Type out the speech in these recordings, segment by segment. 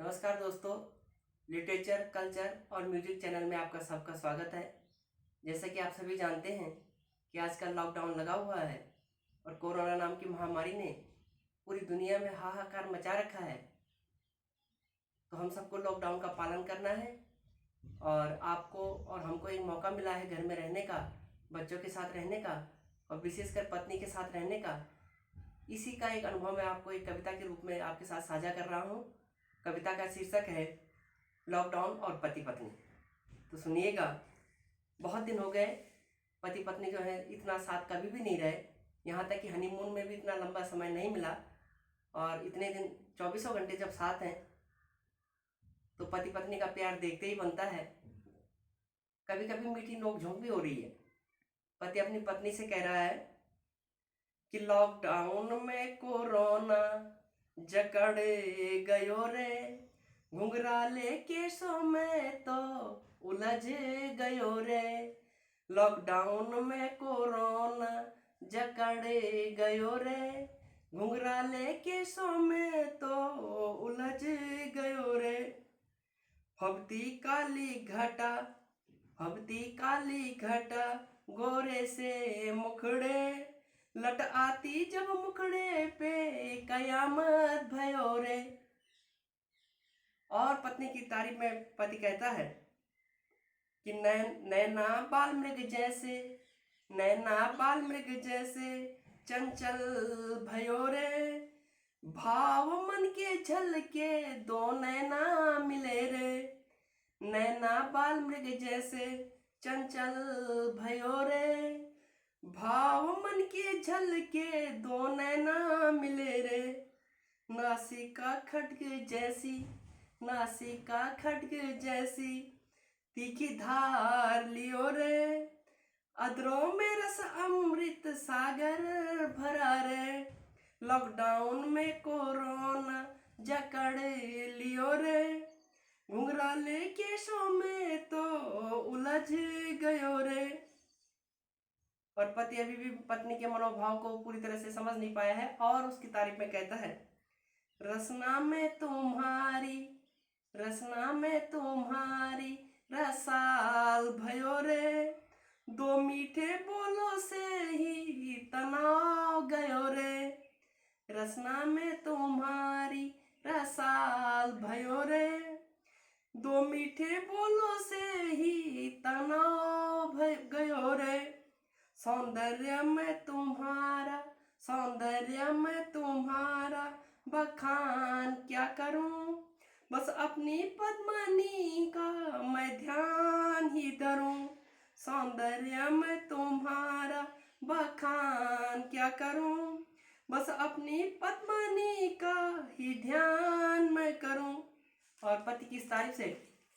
नमस्कार दोस्तों। Literature, culture और म्यूजिक चैनल में आपका सबका स्वागत है। जैसा कि आप सभी जानते हैं कि आजकल लॉकडाउन लगा हुआ है और कोरोना नाम की महामारी ने पूरी दुनिया में हाहाकार मचा रखा है। तो हम सबको लॉकडाउन का पालन करना है और आपको और हमको एक मौका मिला है घर में रहने का, बच्चों के साथ रहने का और विशेषकर पत्नी के साथ रहने का। इसी का एक अनुभव मैं आपको एक कविता के रूप में आपके साथ साझा कर रहा हूँ। कविता का शीर्षक है लॉकडाउन और पति पत्नी। तो सुनिएगा। बहुत दिन हो गए, पति पत्नी जो है इतना साथ कभी भी नहीं रहे। यहाँ तक कि हनीमून में भी इतना लंबा समय नहीं मिला। और इतने दिन 24 घंटे जब साथ हैं तो पति पत्नी का प्यार देखते ही बनता है। कभी कभी मीठी नोकझोंक भी हो रही है। पति अपनी पत्नी से कह रहा है कि लॉकडाउन में कोरोना जकड़े गयो रे, घुंघराले केसों में तो उलझ गयो रे। लॉकडाउन में कोरोना जकड़े गयो रे, घुंघराले केसों में तो उलझ गयो रे। हबती काली घटा गोरे से मुखड़े, लट आती जब मुखड़े पे कयामत भयो रे। और पत्नी की तारीफ में पति कहता है कि नैना बाल मृग जैसे चंचल भयो रे। भाव मन के झलके दो नैना मिले रे। नैना बाल मृग जैसे चंचल भयो रे। भाव मन के झलके दो नैना मिले रे। नासिका खड्ग जैसी तीखी धार लियो रे। अधरों में रस अमृत सागर भरा रे। लॉकडाउन में कोरोना जकड़ लियो रे, घुंघराले केशों में तो उलझ गयो रे। और पति अभी भी पत्नी के मनोभाव को पूरी तरह से समझ नहीं पाया है और उसकी तारीफ में कहता है, रसना में तुम्हारी रसाल भयो रे। दो मीठे बोलों से ही तनाव गयो रे। रसना में तुम्हारी रसाल भयो रे। दो मीठे बोलों से ही तनाव गयो रे। सौंदर्य में तुम्हारा बखान क्या करूं। बस अपनी पद्मनी का मैं ध्यान ही धरूं। सौंदर्य में तुम्हारा बखान क्या करूं। बस अपनी पद्मनी का ही ध्यान मैं करूं। और पति की इस तारीफ से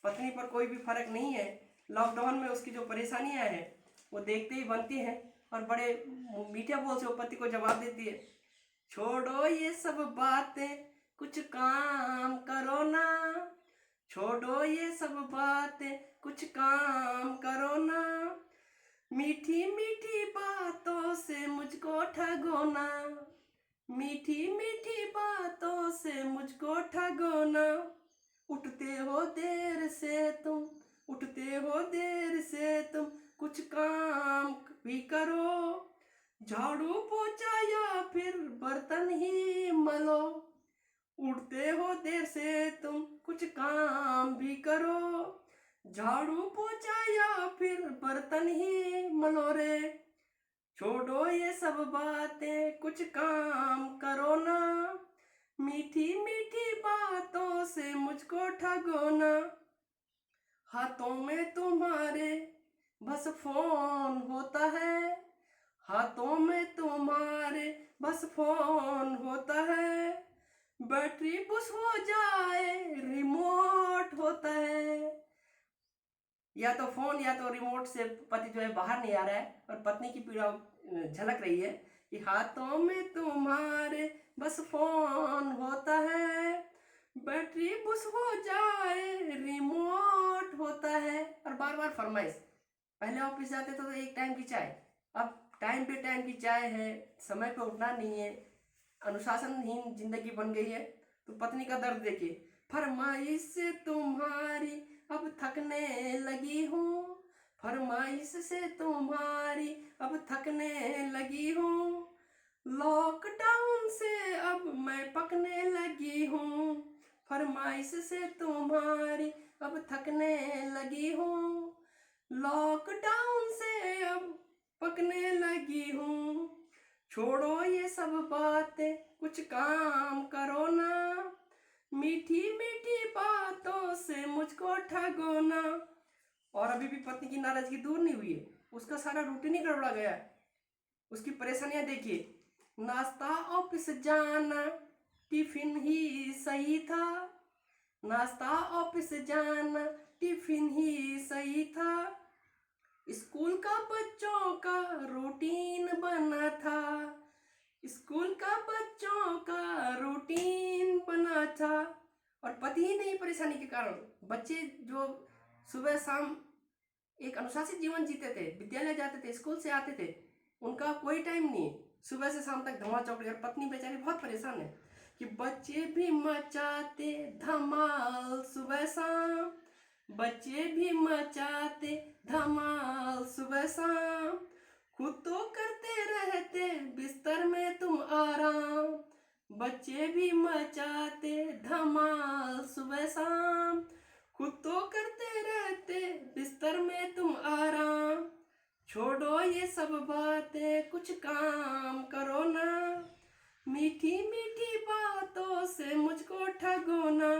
पत्नी पर कोई भी फर्क नहीं है। लॉकडाउन में उसकी जो परेशानियां हैं वो देखते ही बनती हैं और बड़े मीठे बोल से वो पति को जवाब देती है, छोड़ो ये सब बातें कुछ काम करो ना। छोड़ो ये सब बातें कुछ काम करो ना। मीठी मीठी बातों से मुझको ठगो ना। मीठी मीठी बातों से मुझको ठगो ना। उठते हो देर से तुम कुछ काम भी करो। झाड़ू पोछा या फिर बर्तन ही मलो। उठते हो देर से तुम कुछ काम भी करो। झाड़ू पोछा या फिर बर्तन ही मलो रे। छोड़ो ये सब बातें कुछ काम करो ना। मीठी मीठी बातों से मुझको ठगो ना। हाथों में तुम्हारे बस फोन होता है। हाथों में तुम्हारे बस फोन होता है। बैटरी बुश हो जाए रिमोट होता है। या तो फोन या तो रिमोट से पति जो है बाहर नहीं आ रहा है और पत्नी की पीड़ा झलक रही है कि हाथों में तुम्हारे बस फोन होता है। बैटरी बुश हो जाए रिमोट होता है। और बार बार फरमाइश। पहले ऑफिस जाते थे तो एक टाइम की चाय, अब टाइम पे टाइम की चाय है। समय पे उठना नहीं है, अनुशासनहीन जिंदगी बन गई है। तो पत्नी का दर्द देखिए। फरमाइश से तुम्हारी अब थकने लगी हूँ, फरमाइश से तुम्हारी अब थकने लगी हूँ, लॉकडाउन से अब मैं पकने लगी हूँ, फरमाइश से तुम्हारी अब थकने लगी हूँ, लॉकडाउन से अब पकने लगी हूँ। छोड़ो ये सब बातें, कुछ काम करो ना, मीठी मीठी बातों से मुझको ठगो ना। और अभी भी पत्नी की नाराजगी दूर नहीं हुई है, उसका सारा रूटीन ही गड़बड़ा गया है। उसकी परेशानियां देखिए, नाश्ता ऑफिस जाना टिफिन ही सही था, नाश्ता ऑफिस जाना टिफिन ही सही था, स्कूल का बच्चों का रूटीन बना था, स्कूल का बच्चों का रूटीन बना था। और पति ही नहीं परेशानी के कारण बच्चे जो सुबह शाम एक अनुशासित जीवन जीते थे, विद्यालय जाते थे, स्कूल से आते थे, उनका कोई टाइम नहीं है, सुबह से शाम तक धमा चौकड़ी। और पत्नी बेचारी बहुत परेशान है कि बच्चे भी मचाते धमाल सुबह शाम, बच्चे भी मचाते धमाल सुबह शाम, खुद तो करते रहते बिस्तर में तुम आराम, बच्चे भी मचाते धमाल सुबह शाम, खुद तो करते रहते बिस्तर में तुम आराम। छोड़ो ये सब बातें, कुछ काम करो ना, मीठी मीठी बातों से मुझको ठगो ना।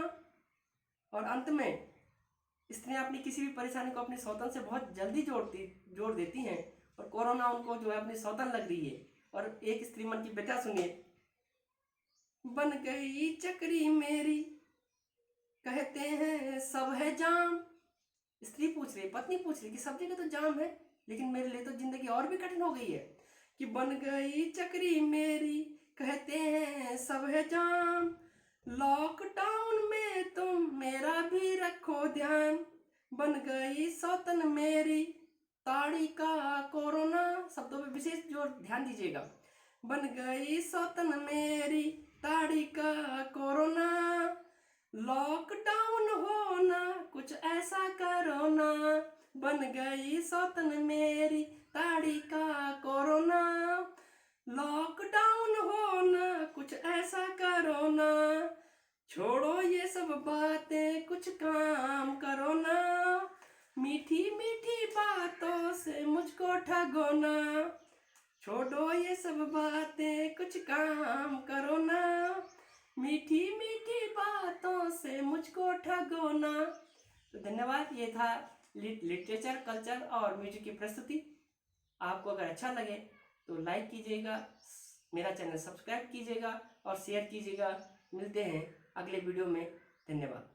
और अंत में स्त्रियां अपनी किसी भी परेशानी को अपनी सौतन से बहुत जल्दी जोड़ देती हैं, और कोरोना उनको जो है अपनी सौतन लग रही है। और एक स्त्री मन की बेटा सुनिए, बन गई चक्री मेरी कहते हैं सब है जाम। स्त्री पूछ रही, पत्नी पूछ रही कि सब जगह तो जाम है, लेकिन मेरे लिए तो जिंदगी और भी कठिन हो गई है। कि बन गई चक्री मेरी कहते हैं सब है जाम, लॉकडाउन में तुम मेरा भी रखो ध्यान, बन गई सौतन मेरी ताड़ी का कोरोना। शब्दों पे विशेष जोर ध्यान दीजिएगा। बन गई सौतन मेरी ताड़ी का कोरोना, लॉकडाउन होना कुछ ऐसा करो ना, बन गई सौतन मेरी ताड़ी का कोरोना, लॉकडाउन होना कुछ ऐसा करो ना। छोड़ो ये सब बातें, कुछ काम करो ना, मीठी मीठी बातों से मुझको ठगो ना। छोड़ो ये सब बातें, कुछ काम करो ना, मीठी मीठी बातों से मुझको ठगो ना। तो धन्यवाद। ये था लिटरेचर, कल्चर और म्यूजिक की प्रस्तुति। आपको अगर अच्छा लगे तो लाइक कीजिएगा, मेरा चैनल सब्सक्राइब कीजिएगा और शेयर कीजिएगा। मिलते हैं अगले वीडियो में। धन्यवाद।